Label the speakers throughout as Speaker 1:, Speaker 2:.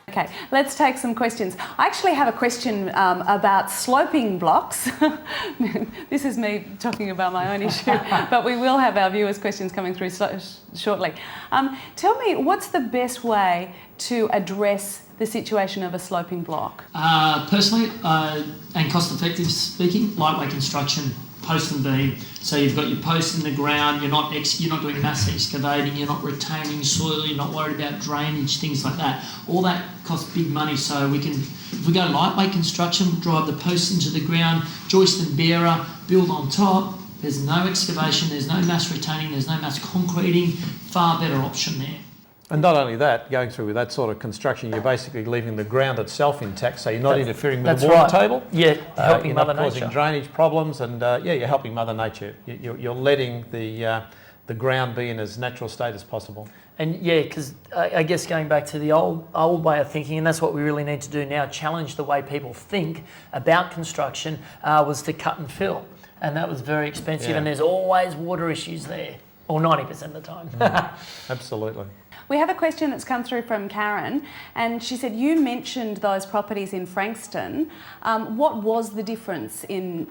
Speaker 1: Okay, let's take some questions. I actually have a question about sloping blocks. This is me talking about my own issue, but we will have our viewers' questions coming through shortly. Tell me, what's the best way to address the situation of a sloping block?
Speaker 2: Personally, and cost-effective speaking, lightweight construction, post and beam. So you've got your post in the ground. You're not doing mass excavating. You're not retaining soil. You're not worried about drainage, things like that. All that costs big money. So if we go lightweight construction, drive the posts into the ground, joist and bearer, build on top. There's no excavation. There's no mass retaining. There's no mass concreting. Far better option there.
Speaker 3: And not only that, going through with that sort of construction, you're basically leaving the ground itself intact, so you're not interfering with the water table.
Speaker 4: Yeah, helping Mother
Speaker 3: Nature. Causing drainage problems, and you're helping Mother Nature. You're letting the ground be in as natural state as possible.
Speaker 4: And yeah, because I guess going back to the old way of thinking, and that's what we really need to do now, challenge the way people think about construction, was to cut and fill. And that was very expensive, and there's always water issues there, or 90% of the time.
Speaker 3: Absolutely.
Speaker 1: We have a question that's come through from Karen, and she said, you mentioned those properties in Frankston. What was the difference in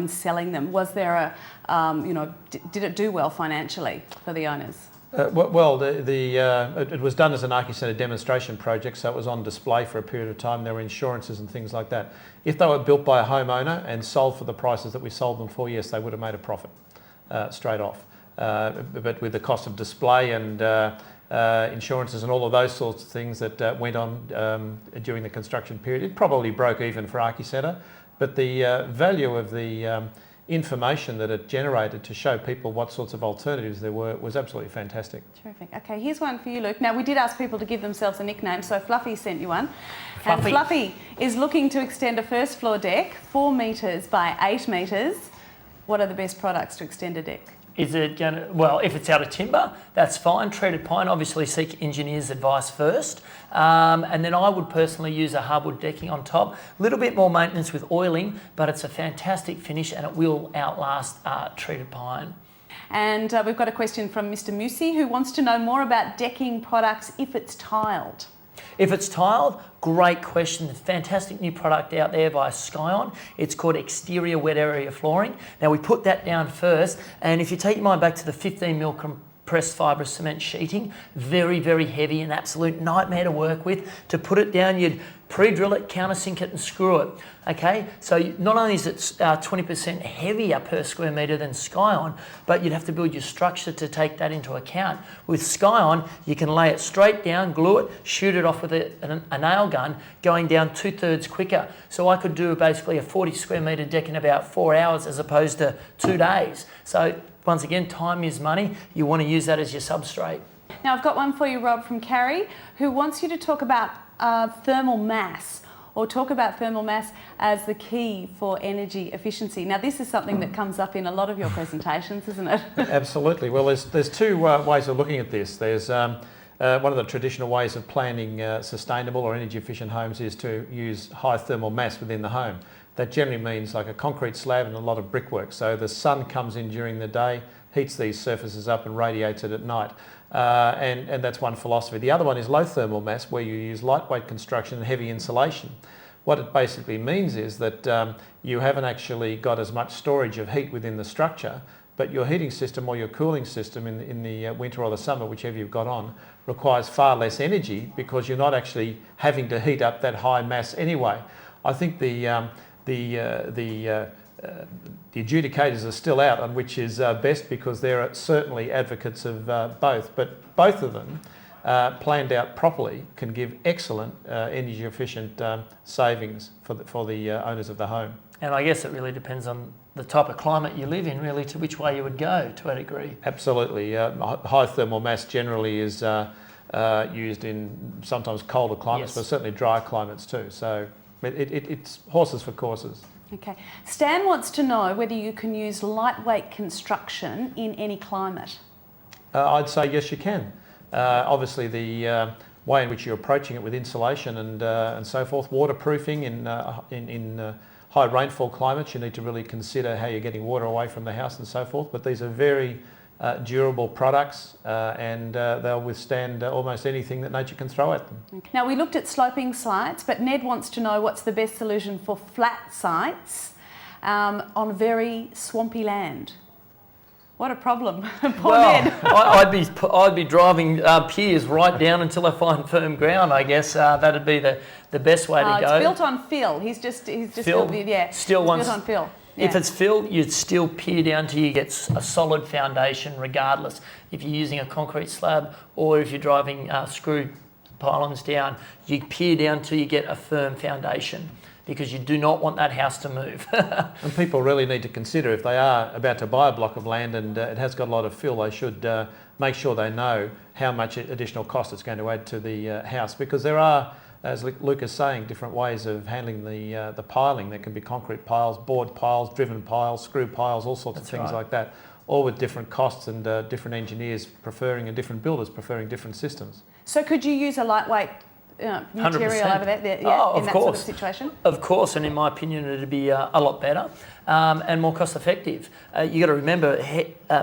Speaker 1: selling them? Was there did it do well financially for the owners?
Speaker 3: It was done as an Archicentre demonstration project, so it was on display for a period of time. There were insurances and things like that. If they were built by a homeowner and sold for the prices that we sold them for, yes, they would have made a profit straight off. But with the cost of display and insurances and all of those sorts of things that went on during the construction period, it probably broke even for Archicentre. But the value of the information that it generated to show people what sorts of alternatives there were was absolutely fantastic. Terrific.
Speaker 1: Okay, here's one for you, Luke. Now, we did ask people to give themselves a nickname, so Fluffy sent you one.
Speaker 4: Fluffy.
Speaker 1: And Fluffy is looking to extend a first floor deck, 4 metres by 8 metres. What are the best products to extend a deck?
Speaker 4: Is it going to, well, if it's out of timber, that's fine. Treated pine, obviously seek engineers' advice first. And then I would personally use a hardwood decking on top. A little bit more maintenance with oiling, but it's a fantastic finish and it will outlast treated pine.
Speaker 1: And we've got a question from Mr. Musi, who wants to know more about decking products if it's tiled.
Speaker 4: If it's tiled, great question. Fantastic new product out there by Skyon. It's called exterior wet area flooring. Now we put that down first, and if you take your mind back to the 15mm compressed fibrous cement sheeting, very, very heavy, an absolute nightmare to work with. To put it down, you'd pre-drill it, countersink it and screw it. Okay, so not only is it 20% heavier per square metre than Skyon, but you'd have to build your structure to take that into account. With Skyon, you can lay it straight down, glue it, shoot it off with a nail gun, going down 2/3 quicker. So I could do basically a 40 square metre deck in about 4 hours as opposed to 2 days. So once again, time is money. You want to use that as your substrate.
Speaker 1: Now I've got one for you, Rob, from Carrie, who wants you to talk about thermal mass, or talk about thermal mass as the key for energy efficiency. Now this is something that comes up in a lot of your presentations, isn't it?
Speaker 3: Absolutely. Well, there's two ways of looking at this. There's one of the traditional ways of planning sustainable or energy efficient homes is to use high thermal mass within the home. That generally means like a concrete slab and a lot of brickwork. So the sun comes in during the day, heats these surfaces up and radiates it at night. And that's one philosophy. The other one is low thermal mass, where you use lightweight construction and heavy insulation. What it basically means is that you haven't actually got as much storage of heat within the structure, but your heating system or your cooling system in the winter or the summer, whichever you've got on, requires far less energy because you're not actually having to heat up that high mass anyway. I think the adjudicators are still out on which is best, because they're certainly advocates of both, but both of them planned out properly can give excellent energy efficient savings for the owners of the home.
Speaker 4: And I guess it really depends on the type of climate you live in, really, to which way you would go to a degree.
Speaker 3: Absolutely. High thermal mass generally is used in sometimes colder climates, but certainly dry climates too. So it's horses for courses.
Speaker 1: Okay. Stan wants to know whether you can use lightweight construction in any climate.
Speaker 3: I'd say yes, you can. Obviously, the way in which you're approaching it with insulation and so forth, waterproofing in high rainfall climates, you need to really consider how you're getting water away from the house and so forth. But these are very, durable products, and they'll withstand almost anything that nature can throw at them.
Speaker 1: Now, we looked at sloping sites, but Ned wants to know what's the best solution for flat sites on very swampy land. What a problem. Poor Ned.
Speaker 4: I'd be driving piers right down until I find firm ground. I guess that'd be the best way to go.
Speaker 1: It's built on fill. He's just
Speaker 4: Fill?
Speaker 1: built, yeah.
Speaker 4: Still
Speaker 1: it's
Speaker 4: wants-
Speaker 1: built on fill. Yeah.
Speaker 4: If it's fill, you'd still pier down till you get a solid foundation, regardless if you're using a concrete slab or if you're driving screw pylons down. You pier down till you get a firm foundation, because you do not want that house to move.
Speaker 3: And people really need to consider, if they are about to buy a block of land and it has got a lot of fill, they should make sure they know how much additional cost it's going to add to the house, because there are, as Luke is saying, different ways of handling the piling. There can be concrete piles, board piles, driven piles, screw piles, all sorts of things like that, all with different costs and different engineers preferring and different builders preferring different systems.
Speaker 1: So could you use a lightweight material
Speaker 4: 100%.
Speaker 1: over there
Speaker 4: Oh,
Speaker 1: in that
Speaker 4: course.
Speaker 1: sort of situation?
Speaker 4: Of course, and in my opinion, it'd be a lot better and more cost effective. You got to remember,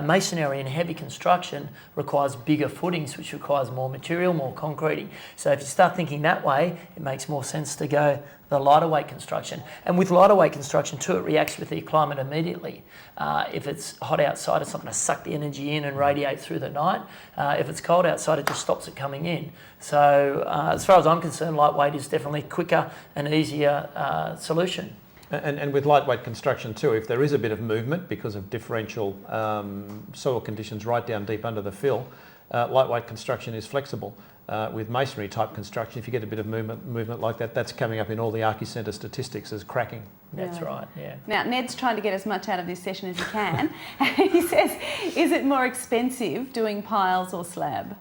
Speaker 4: masonry and heavy construction requires bigger footings, which requires more material, more concreting. So if you start thinking that way, it makes more sense to go the lighter weight construction. And with lighter weight construction too, it reacts with the climate immediately. If it's hot outside, it's not going to suck the energy in and radiate through the night. If it's cold outside, it just stops it coming in. So as far as I'm concerned, lightweight is definitely quicker and easier solution.
Speaker 3: And with lightweight construction too, if there is a bit of movement because of differential soil conditions right down deep under the fill, lightweight construction is flexible. With masonry type construction, if you get a bit of movement like that, that's coming up in all the Archicentre statistics as cracking.
Speaker 4: That's right, yeah.
Speaker 1: Now, Ned's trying to get as much out of this session as he can. He says, is it more expensive doing piles or slab?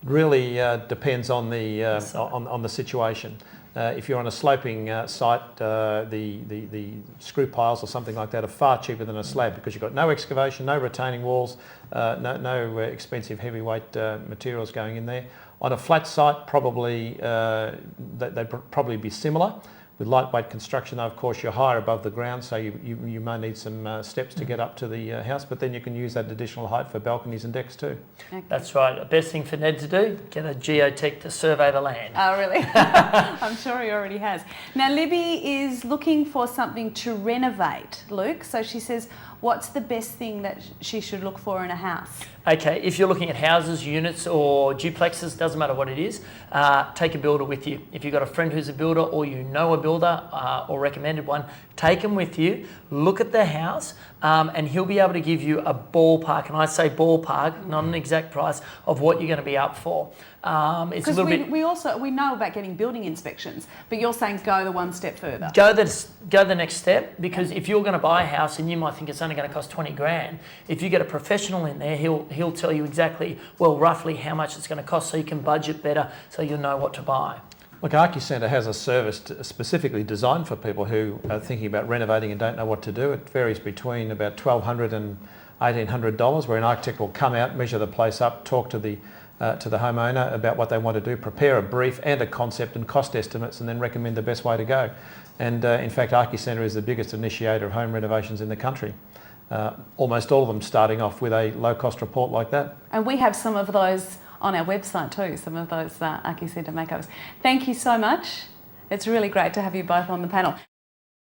Speaker 3: Really depends on the on the situation. If you're on a sloping site, the screw piles or something like that are far cheaper than a slab, because you've got no excavation, no retaining walls, no expensive heavyweight materials going in there. On a flat site, probably they'd probably be similar. With lightweight construction, of course, you're higher above the ground, so you may need some steps to get up to the house, but then you can use that additional height for balconies and decks too.
Speaker 1: Okay.
Speaker 4: That's right. The best thing for Ned to do, get a geotech to survey the land.
Speaker 1: Oh, really? I'm sure he already has. Now, Libby is looking for something to renovate, Luke. So she says, what's the best thing that she should look for in a house?
Speaker 4: Okay, if you're looking at houses, units or duplexes, doesn't matter what it is, take a builder with you. If you've got a friend who's a builder or you know a builder or recommended one, take them with you, look at the house, and he'll be able to give you a ballpark, and I say ballpark, not an exact price, of what you're going to be up for. It's a
Speaker 1: Because
Speaker 4: little bit...
Speaker 1: we know about getting building inspections, but you're saying go the one step further.
Speaker 4: Go the next step, because if you're going to buy a house and you might think it's only going to cost 20 grand, if you get a professional in there, he'll tell you exactly, well, roughly how much it's going to cost, so you can budget better, so you'll know what to buy.
Speaker 3: Look, Archicentre has a service specifically designed for people who are thinking about renovating and don't know what to do. It varies between about $1,200 and $1,800, where an architect will come out, measure the place up, talk to the homeowner about what they want to do, prepare a brief and a concept and cost estimates, and then recommend the best way to go. And in fact, Archicentre is the biggest initiator of home renovations in the country. Almost all of them starting off with a low-cost report like that.
Speaker 1: And we have some of those on our website too, some of those Archicentre makeovers. Thank you so much. It's really great to have you both on the panel.